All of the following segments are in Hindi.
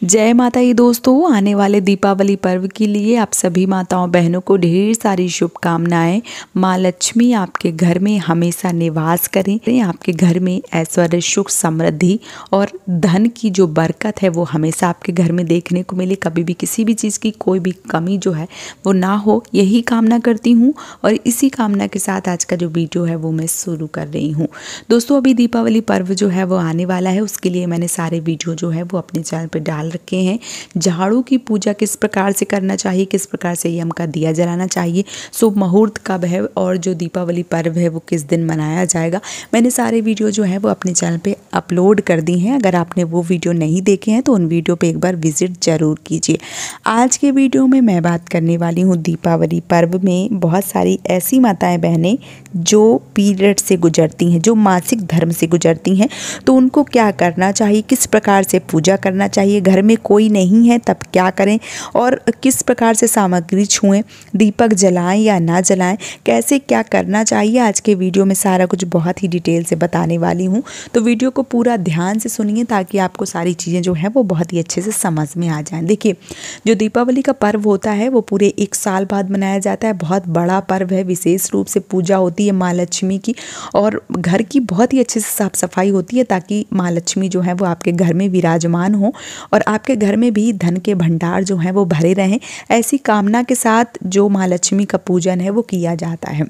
जय माता दी दोस्तों, आने वाले दीपावली पर्व के लिए आप सभी माताओं बहनों को ढेर सारी शुभकामनाएं। माँ लक्ष्मी आपके घर में हमेशा निवास करें, आपके घर में ऐश्वर्य, सुख, समृद्धि और धन की जो बरकत है वो हमेशा आपके घर में देखने को मिले। कभी भी किसी भी चीज़ की कोई भी कमी जो है वो ना हो, यही कामना करती हूँ। और इसी कामना के साथ आज का जो वीडियो है वो मैं शुरू कर रही हूँ। दोस्तों, अभी दीपावली पर्व जो है वो आने वाला है, उसके लिए मैंने सारे वीडियो जो है वो अपने चैनल पर डाल रखे हैं। झाड़ू की पूजा किस प्रकार से करना चाहिए, किस प्रकार से यम का दिया जलाना चाहिए, शुभ मुहूर्त कब है और जो दीपावली पर्व है वो किस दिन मनाया जाएगा, मैंने सारे वीडियो जो है वो अपने चैनल पे अपलोड कर दी हैं। अगर आपने वो वीडियो नहीं देखे हैं तो उन वीडियो पे एक बार विजिट जरूर कीजिए। आज के वीडियो में मैं बात करने वाली हूँ दीपावली पर्व में बहुत सारी ऐसी माताएं बहनें जो पीरियड से गुजरती हैं, जो मासिक धर्म से गुजरती हैं, तो उनको क्या करना चाहिए, किस प्रकार से पूजा करना चाहिए, घर में कोई नहीं है तब क्या करें और किस प्रकार से सामग्री छुएं, दीपक जलाएं या ना जलाएं, कैसे क्या करना चाहिए। आज के वीडियो में सारा कुछ बहुत ही डिटेल से बताने वाली हूं, तो वीडियो को पूरा ध्यान से सुनिए ताकि आपको सारी चीज़ें जो है वो बहुत ही अच्छे से समझ में आ जाएं। देखिए, जो दीपावली का पर्व होता है वो पूरे 1 साल बाद मनाया जाता है। बहुत बड़ा पर्व है, विशेष रूप से पूजा होती है माँ लक्ष्मी की और घर की बहुत ही अच्छे से साफ सफाई होती है ताकि माँ लक्ष्मी जो है वो आपके घर में विराजमान हो और आपके घर में भी धन के भंडार जो हैं वो भरे रहें। ऐसी कामना के साथ जो माँ लक्ष्मी का पूजन है वो किया जाता है।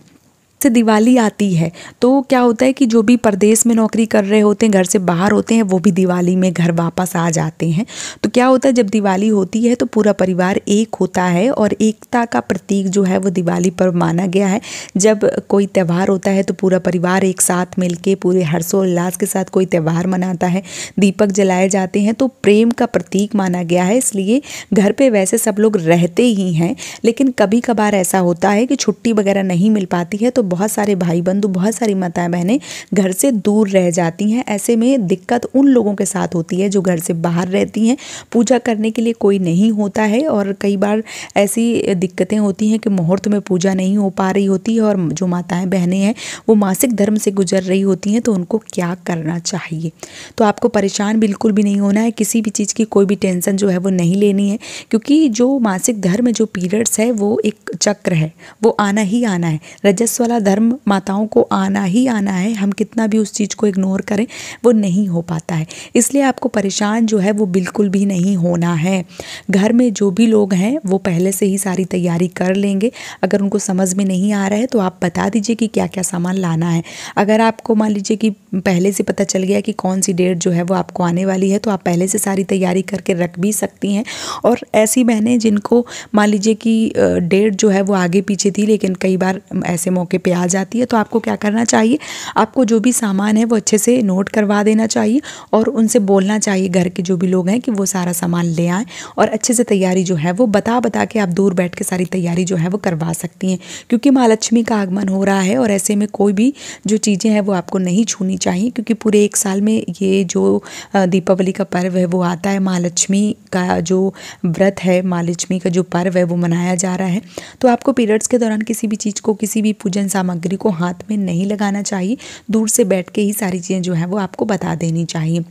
से दिवाली आती है तो क्या होता है कि जो भी परदेश में नौकरी कर रहे होते हैं, घर से बाहर होते हैं, वो भी दिवाली में घर वापस आ जाते हैं। तो क्या होता है, जब दिवाली होती है तो पूरा परिवार एक होता है और एकता का प्रतीक जो है वो दिवाली पर्व माना गया है। जब कोई त्यौहार होता है तो पूरा परिवार एक साथ मिलके पूरे हर्षोल्लास के साथ कोई त्यौहार मनाता है, दीपक जलाए जाते हैं, तो प्रेम का प्रतीक माना गया है। इसलिए घर पे वैसे सब लोग रहते ही हैं, लेकिन कभी कभार ऐसा होता है कि छुट्टी वगैरह नहीं मिल पाती है तो बहुत सारे भाई बंधु, बहुत सारी माताएं बहनें घर से दूर रह जाती हैं। ऐसे में दिक्कत उन लोगों के साथ होती है जो घर से बाहर रहती हैं, पूजा करने के लिए कोई नहीं होता है और कई बार ऐसी दिक्कतें होती हैं कि मुहूर्त में पूजा नहीं हो पा रही होती है और जो माताएं बहनें हैं वो मासिक धर्म से गुजर रही होती हैं, तो उनको क्या करना चाहिए। तो आपको परेशान बिल्कुल भी नहीं होना है, किसी भी चीज़ की कोई भी टेंशन जो है वो नहीं लेनी है, क्योंकि जो मासिक धर्म, जो पीरियड्स है वो एक चक्र है, वो आना ही आना है। रजस वाला धर्म माताओं को आना ही आना है, हम कितना भी उस चीज़ को इग्नोर करें वो नहीं हो पाता है। इसलिए आपको परेशान जो है वो बिल्कुल भी नहीं होना है। घर में जो भी लोग हैं वो पहले से ही सारी तैयारी कर लेंगे। अगर उनको समझ में नहीं आ रहा है तो आप बता दीजिए कि क्या क्या सामान लाना है। अगर आपको मान लीजिए कि पहले से पता चल गया कि कौन सी डेट जो है वो आपको आने वाली है, तो आप पहले से सारी तैयारी करके रख भी सकती हैं। और ऐसी बहनें जिनको मान लीजिए कि डेट जो है वो आगे पीछे थी लेकिन कई बार ऐसे मौके पे आ जाती है, तो आपको क्या करना चाहिए, आपको जो भी सामान है वो अच्छे से नोट करवा देना चाहिए और उनसे बोलना चाहिए, घर के जो भी लोग हैं, कि वो सारा सामान ले आएँ और अच्छे से तैयारी जो है वो बता के आप दूर बैठ के सारी तैयारी जो है वो करवा सकती हैं। क्योंकि माँ लक्ष्मी का आगमन हो रहा है और ऐसे में कोई भी जो चीज़ें हैं वो आपको नहीं छूनी चाहिए, क्योंकि पूरे 1 साल में ये जो दीपावली का पर्व है वो आता है। माँ लक्ष्मी का जो व्रत है, माँ लक्ष्मी का जो पर्व है वो मनाया जा रहा है। तो आपको पीरियड्स के दौरान किसी भी चीज़ को, किसी भी पूजन सामग्री को हाथ में नहीं लगाना चाहिए, दूर से बैठ के ही सारी चीज़ें जो है वो आपको बता देनी चाहिए।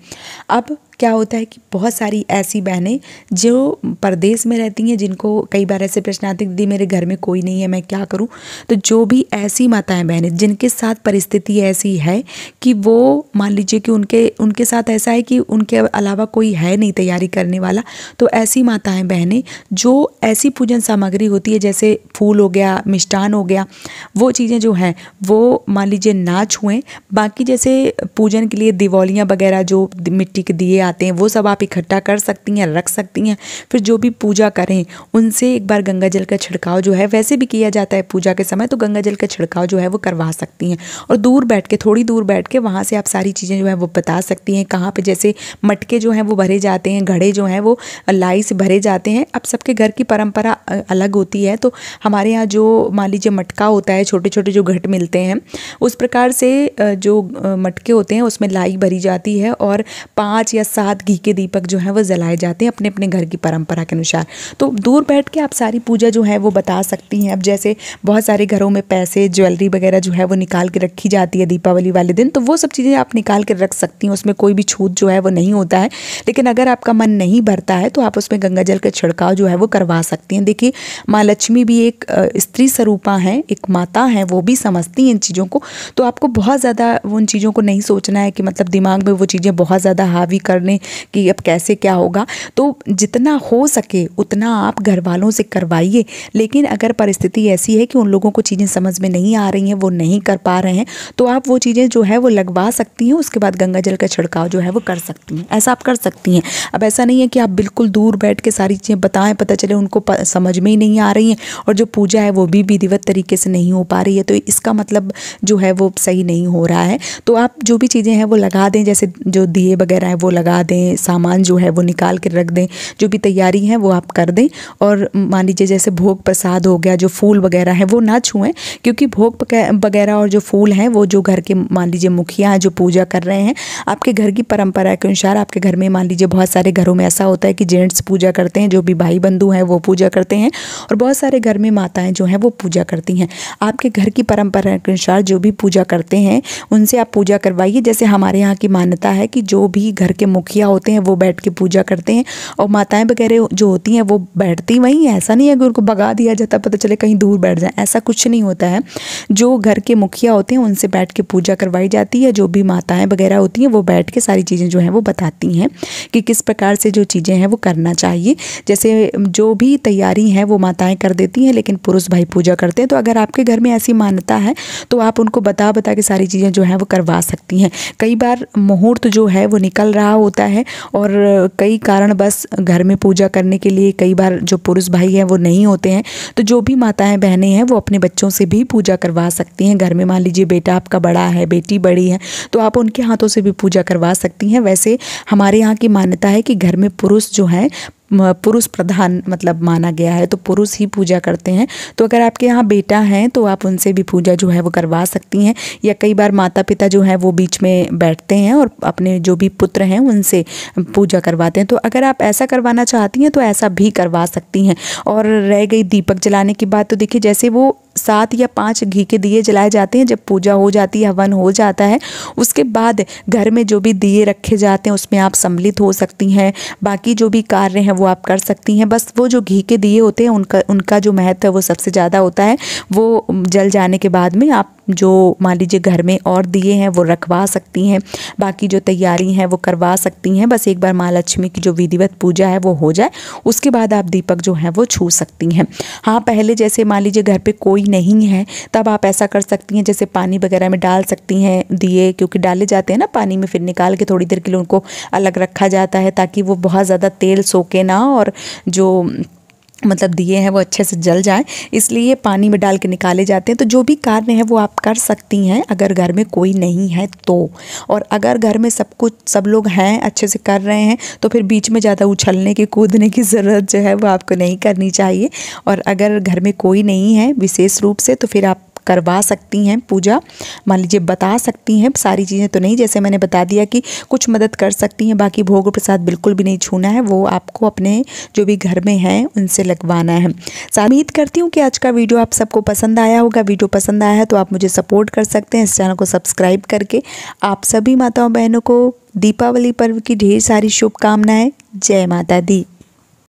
अब क्या होता है कि बहुत सारी ऐसी बहनें जो परदेश में रहती हैं, जिनको कई बार ऐसे प्रश्न आते हैं, दीदी मेरे घर में कोई नहीं है, मैं क्या करूं। तो जो भी ऐसी माताएं बहनें जिनके साथ परिस्थिति ऐसी है कि वो मान लीजिए कि उनके साथ ऐसा है कि उनके अलावा कोई है नहीं तैयारी करने वाला, तो ऐसी माताएं बहनें जो ऐसी पूजन सामग्री होती है जैसे फूल हो गया, मिष्ठान हो गया, वो चीज़ें जो हैं वो मान लीजिए ना छुएं। बाकी जैसे पूजन के लिए दिवालियाँ वगैरह जो मिट्टी के दिए आते हैं वो सब आप इकट्ठा कर सकती हैं, रख सकती हैं। फिर जो भी पूजा करें उनसे एक बार गंगा जल का छिड़काव जो है वैसे भी किया जाता है पूजा के समय, तो गंगा जल का छिड़काव जो है वो करवा सकती हैं और दूर बैठ के, थोड़ी दूर बैठ के वहाँ से आप सारी चीज़ें जो है वो बता सकती हैं कहाँ पे जैसे मटके जो हैं वो भरे जाते हैं, घड़े जो हैं वो लाई से भरे जाते हैं। अब सबके घर की परंपरा अलग होती है, तो हमारे यहाँ जो मान लीजिए मटका होता है, छोटे छोटे जो घट मिलते हैं, उस प्रकार से जो मटके होते हैं उसमें लाई भरी जाती है और 5 या 7 घी के दीपक जो है वो जलाए जाते हैं अपने अपने घर की परंपरा के अनुसार। तो दूर बैठ के आप सारी पूजा जो है वो बता सकती हैं। अब जैसे बहुत सारे घरों में पैसे ज्वेलरी वगैरह जो है वो निकाल के रखी जाती है दीपावली वाले दिन, तो वो सब चीज़ें आप निकाल के रख सकती हैं, उसमें कोई भी छूत जो है वो नहीं होता है। लेकिन अगर आपका मन नहीं भरता है तो आप उसमें गंगा जल का छिड़काव जो है वो करवा सकती हैं। देखिए माँ लक्ष्मी भी एक स्त्री स्वरूपा है, एक माता है, वो भी समझती हैं इन चीज़ों को। तो आपको बहुत ज़्यादा उन चीज़ों को नहीं सोचना है कि मतलब दिमाग में वो चीज़ें बहुत ज़्यादा हावी करने कि अब कैसे क्या होगा। तो जितना हो सके उतना आप घर वालों से करवाइए। लेकिन अगर परिस्थिति ऐसी है कि उन लोगों को चीज़ें समझ में नहीं आ रही हैं, वो नहीं कर पा रहे हैं, तो आप वो चीज़ें जो है वो लगवा सकती हैं। उसके बाद गंगा जल का छिड़काव जो है वो कर सकती हैं, ऐसा आप कर सकती हैं। अब ऐसा नहीं है कि आप बिल्कुल दूर बैठ के सारी चीज़ें बताएं, पता चले उनको समझ में ही नहीं आ रही हैं और जो पूजा है वो भी विधिवत तरीके से नहीं हो पा रही है, तो इसका मतलब जो है वो सही नहीं हो रहा है। तो आप जो भी चीज़ें हैं वो लगा दें, जैसे जो दिए वगैरह है वो लगा दें, सामान जो है वो निकाल के रख दें, जो भी तैयारी है वो आप कर दें। और मान लीजिए जैसे भोग प्रसाद हो गया, जो फूल वगैरह है वो ना छुएं, क्योंकि भोग वगैरह और जो फूल हैं वो जो घर के मान लीजिए मुखिया हैं जो पूजा कर रहे हैं, आपके घर की परंपरा के अनुसार आपके घर में मान लीजिए बहुत सारे घरों में ऐसा होता है कि जेंट्स पूजा करते हैं, जो भी भाई बंधु हैं वो पूजा करते हैं, और बहुत सारे घर में माताएं जो हैं वो पूजा करती हैं। आपके घर की परंपरा के अनुसार जो भी पूजा करते हैं उनसे आप पूजा करवाइए। जैसे हमारे यहाँ की मान्यता है कि जो भी घर के मुखिया होते हैं वो बैठ के पूजा करते हैं, और माताएं वगैरह जो होती हैं वो बैठती वहीं हैं। ऐसा नहीं है कि उनको भगा दिया जाता, पता चले कहीं दूर बैठ जाए, ऐसा कुछ नहीं होता है। जो घर के मुखिया होते हैं उनसे बैठ के पूजा करवाई जाती है। जो भी माताएं वगैरह होती हैं वो बैठ के सारी चीज़ें जो हैं वो बताती हैं कि किस प्रकार से जो चीज़ें हैं वो करना चाहिए। जैसे जो भी तैयारी है वो माताएं कर देती हैं, लेकिन पुरुष भाई पूजा करते हैं। तो अगर आपके घर में ऐसी मान्यता है तो आप उनको बता के सारी चीज़ें जो हैं वो करवा सकती हैं। कई बार मुहूर्त जो है वो निकल रहा होता है और कई कारण बस घर में पूजा करने के लिए कई बार जो पुरुष भाई हैं वो नहीं होते हैं, तो जो भी माताएं बहनें हैं वो अपने बच्चों से भी पूजा करवा सकती हैं। घर में मान लीजिए बेटा आपका बड़ा है, बेटी बड़ी है, तो आप उनके हाथों से भी पूजा करवा सकती हैं। वैसे हमारे यहाँ की मान्यता है कि घर में पुरुष जो है पुरुष प्रधान मतलब माना गया है, तो पुरुष ही पूजा करते हैं। तो अगर आपके यहाँ बेटा है तो आप उनसे भी पूजा जो है वो करवा सकती हैं, या कई बार माता पिता जो है वो बीच में बैठते हैं और अपने जो भी पुत्र हैं उनसे पूजा करवाते हैं। तो अगर आप ऐसा करवाना चाहती हैं तो ऐसा भी करवा सकती हैं। और रह गई दीपक जलाने की बात, तो देखिए जैसे वो 7 या 5 घी के दिए जलाए जाते हैं, जब पूजा हो जाती है, हवन हो जाता है, उसके बाद घर में जो भी दिए रखे जाते हैं उसमें आप सम्मिलित हो सकती हैं। बाकी जो भी कार्य हैं वो आप कर सकती हैं। बस वो जो घी के दिए होते हैं उनका जो महत्व है वो सबसे ज़्यादा होता है। वो जल जाने के बाद में आप जो मान लीजिए घर में और दिए हैं वो रखवा सकती हैं, बाकी जो तैयारी है वो करवा सकती हैं। बस एक बार माँ लक्ष्मी की जो विधिवत पूजा है वो हो जाए, उसके बाद आप दीपक जो है वो छू सकती हैं। हाँ, पहले जैसे मान लीजिए घर पे कोई नहीं है तब आप ऐसा कर सकती हैं, जैसे पानी वगैरह में डाल सकती हैं दिए, क्योंकि डाले जाते हैं ना पानी में, फिर निकाल के थोड़ी देर के लिए उनको अलग रखा जाता है ताकि वो बहुत ज़्यादा तेल सोखे ना और जो मतलब दिए हैं वो अच्छे से जल जाए, इसलिए पानी में डाल के निकाले जाते हैं। तो जो भी कार्य है वो आप कर सकती हैं अगर घर में कोई नहीं है तो। और अगर घर में सब लोग हैं, अच्छे से कर रहे हैं, तो फिर बीच में ज़्यादा उछलने की कूदने की ज़रूरत जो है वो आपको नहीं करनी चाहिए। और अगर घर में कोई नहीं है विशेष रूप से तो फिर आप करवा सकती हैं पूजा, मान लीजिए बता सकती हैं, सारी चीज़ें तो नहीं, जैसे मैंने बता दिया कि कुछ मदद कर सकती हैं, बाकी भोग प्रसाद बिल्कुल भी नहीं छूना है, वो आपको अपने जो भी घर में हैं उनसे लगवाना है। उम्मीद करती हूँ कि आज का वीडियो आप सबको पसंद आया होगा। वीडियो पसंद आया है तो आप मुझे सपोर्ट कर सकते हैं इस चैनल को सब्सक्राइब करके। आप सभी माताओं बहनों को दीपावली पर्व की ढेर सारी शुभकामनाएं। जय माता दी।